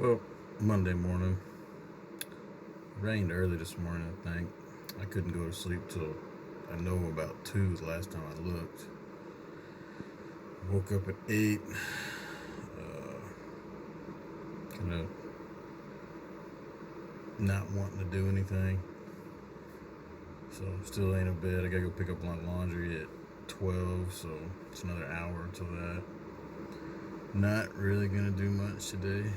Well, Monday morning. It rained early this morning, I think. I couldn't go to sleep till I know about 2 the last time I looked. Woke up at 8. Kind of not wanting to do anything. So still laying in bed. I gotta go pick up my laundry at 12, so it's another hour until that. Not really gonna do much today.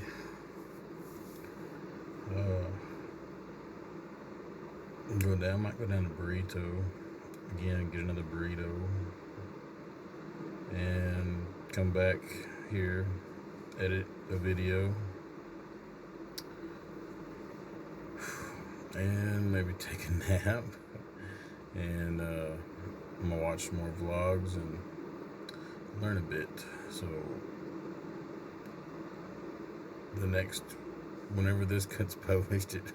Might go down to Burrito again and get another burrito, and come back here, edit a video, and maybe take a nap. And I'm gonna watch more vlogs and learn a bit. So whenever this gets published, it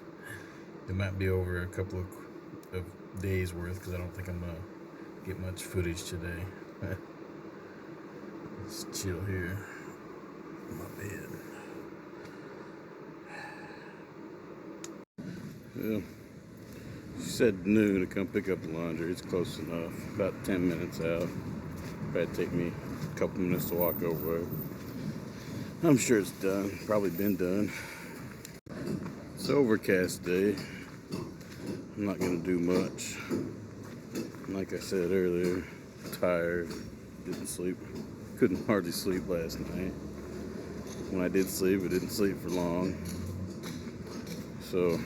might be over a couple of days worth, because I don't think I'm gonna get much footage today. Let's chill here in my bed. Well, she said noon to come pick up the laundry. It's close enough. About 10 minutes out. Probably take me a couple minutes to walk over. I'm sure it's done. Probably been done. It's an overcast day. I'm not gonna do much. Like I said earlier, tired. Didn't sleep. Couldn't hardly sleep last night. When I did sleep, I didn't sleep for long. So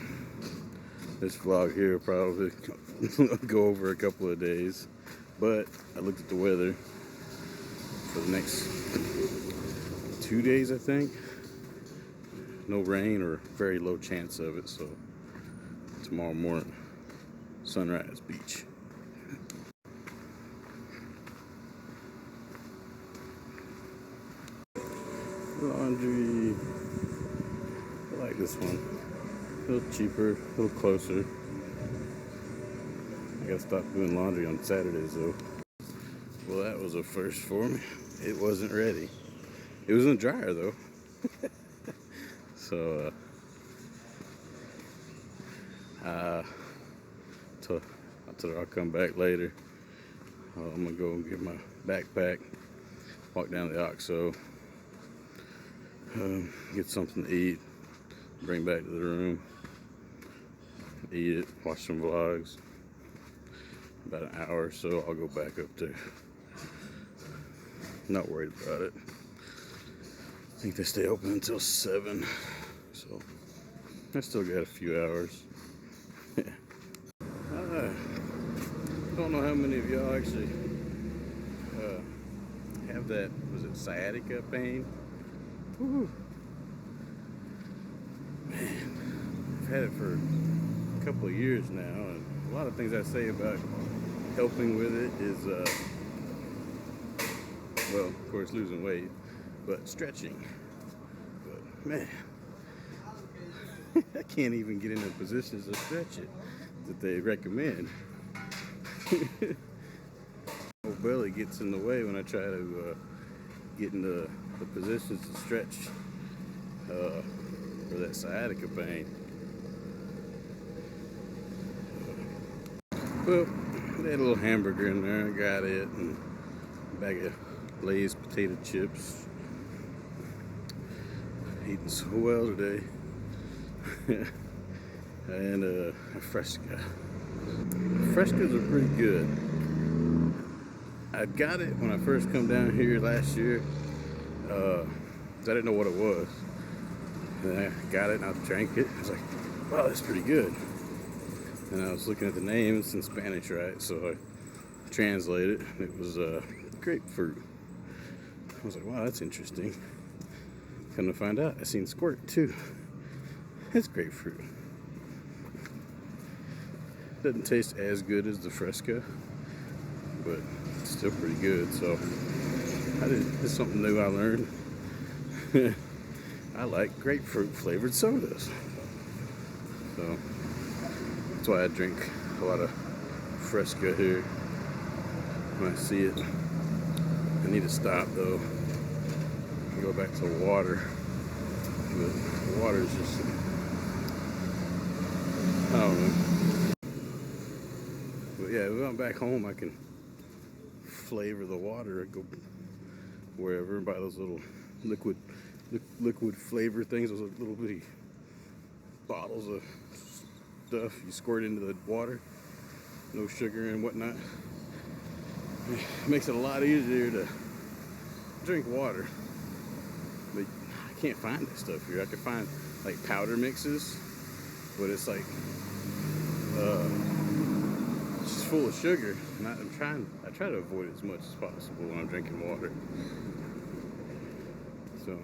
this vlog here will probably go over a couple of days. But I looked at the weather for the next 2 days, I think. No rain, or very low chance of it. So tomorrow morning, Sunrise Beach. Laundry. I like this one. A little cheaper, a little closer. I gotta stop doing laundry on Saturdays though. Well, that was a first for me. It wasn't ready. It was in the dryer though. So I told her I'll come back later. I'm gonna go and get my backpack, walk down to the OXXO, get something to eat, bring back to the room, eat it, watch some vlogs. About an hour or so, I'll go back up there. Not worried about it. I think they stay open until 7, so I still got a few hours. I don't know how many of y'all actually have that, was it sciatica pain? Woo. Man, I've had it for a couple of years now, and a lot of things I say about helping with it is, well, of course, losing weight, but stretching. But man, I can't even get into positions to stretch it that they recommend. My belly gets in the way when I try to get into the positions to stretch for that sciatica pain. Well, they had a little hamburger in there. I got it, and a bag of Lay's potato chips. Eating so well today. And a Fresca. Frescas are pretty good. I got it when I first come down here last year. I didn't know what it was. And I got it and I drank it. I was like, wow, that's pretty good. And I was looking at the name. It's in Spanish, right? So I translated it. It was grapefruit. I was like, wow, that's interesting. Come to find out, I seen squirt too. It's grapefruit. Doesn't taste as good as the Fresca, but it's still pretty good. So it's something new I learned. I like grapefruit flavored sodas. So that's why I drink a lot of Fresca here when I see it. I need to stop though and go back to the water. but the water is just, I don't know. But yeah, if I'm back home, I can flavor the water. I go wherever and buy those little liquid flavor things, those little bitty bottles of stuff you squirt into the water, no sugar and whatnot. It makes it a lot easier to drink water. But I can't find this stuff here. I can find like powder mixes, but it's like it's just full of sugar. And I try to avoid it as much as possible when I'm drinking water. So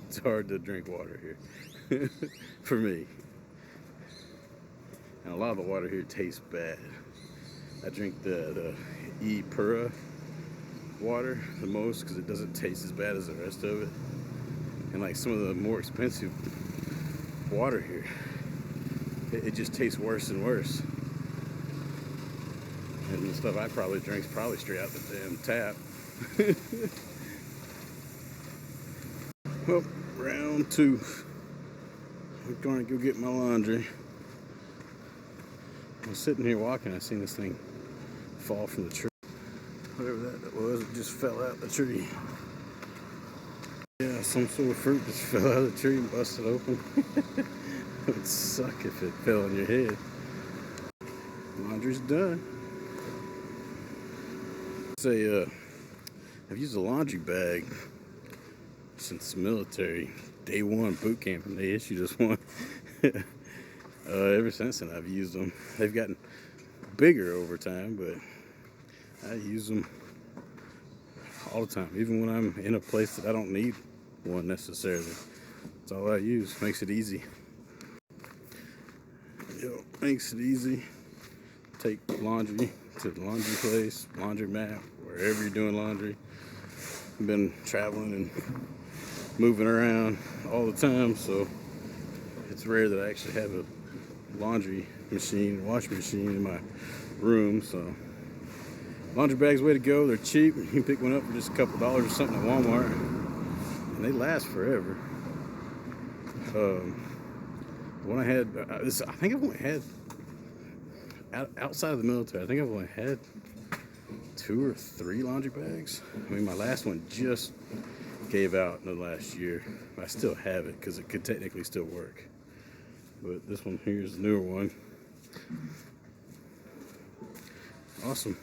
it's hard to drink water here for me. And a lot of the water here tastes bad. I drink the Pura water the most because it doesn't taste as bad as the rest of it. And like some of the more expensive water here, it just tastes worse and worse. And the stuff I probably drink's probably straight out the damn tap. Well, round 2. I'm going to go get my laundry. I was sitting here walking, I seen this thing fall from the tree. Whatever that was, it just fell out the tree. Yeah, some sort of fruit just fell out of the tree and busted open. It would suck if it fell on your head. Laundry's done. I've used a laundry bag since the military. Day 1 boot camp, and they issued us one. Ever since then, I've used them. They've gotten bigger over time, but I use them all the time, even when I'm in a place that I don't need one necessarily. That's all I use. Makes it easy. Makes it easy. Take laundry to the laundry place, laundromat, wherever you're doing laundry. I've been traveling and moving around all the time, so it's rare that I actually have a laundry machine, washing machine in my room. So laundry bags, way to go. They're cheap. You can pick one up for just a couple dollars or something at Walmart, and they last forever. The one I had, I think I've only had, outside of the military, I think I've only had 2 or 3 laundry bags. I mean, my last one just gave out in the last year. I still have it because it could technically still work. But this one here is the newer one. Awesome.